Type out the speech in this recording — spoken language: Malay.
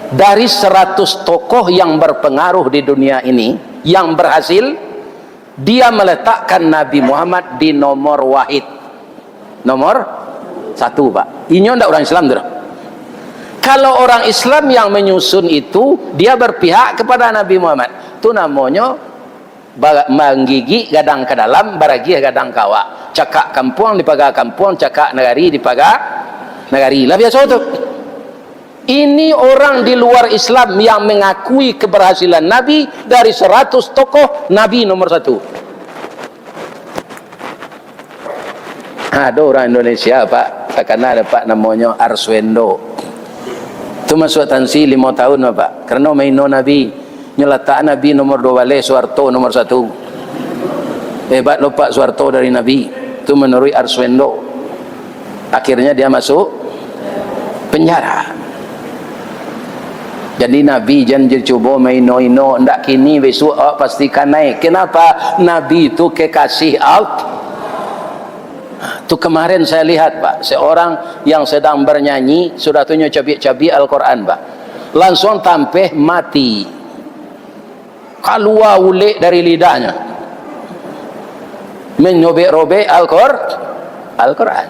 dari 100 tokoh yang berpengaruh di dunia ini yang berhasil, dia meletakkan Nabi Muhammad di nomor wahid, nomor 1 Pak. Ini enggak orang Islam tuh. Kalau orang Islam yang menyusun itu, dia berpihak kepada Nabi Muhammad. Itu namanya menggigi gadang ke dalam, baragi gadang kawa. Cakak kampung dipaga kampung, cakak negari dipaga negari. Lah biasa itu. Ini orang di luar Islam yang mengakui keberhasilan Nabi. Dari 100 tokoh, Nabi nomor 1. Ada orang Indonesia Pak, karena ada Pak namanya Arswendo. Itu masuk tansi 5 tahun Pak, karena maino Nabi, nyeletak Nabi nomor 2 balik, Soeharto nomor 1. Hebat loh Pak Soeharto dari Nabi. Itu menurut Arswendo. Akhirnya dia masuk penjara. Jadi Nabi jangan coba maino-ino, ndak kini besok pastikan naik. Kenapa? Nabi itu kekasih Allah. Itu kemarin saya lihat Pak, seorang yang sedang bernyanyi, sudah tunjuk cabi-cabi Al-Quran Pak, langsung tampeh mati, keluar ulik dari lidahnya, menyobek-robek Al-Quran.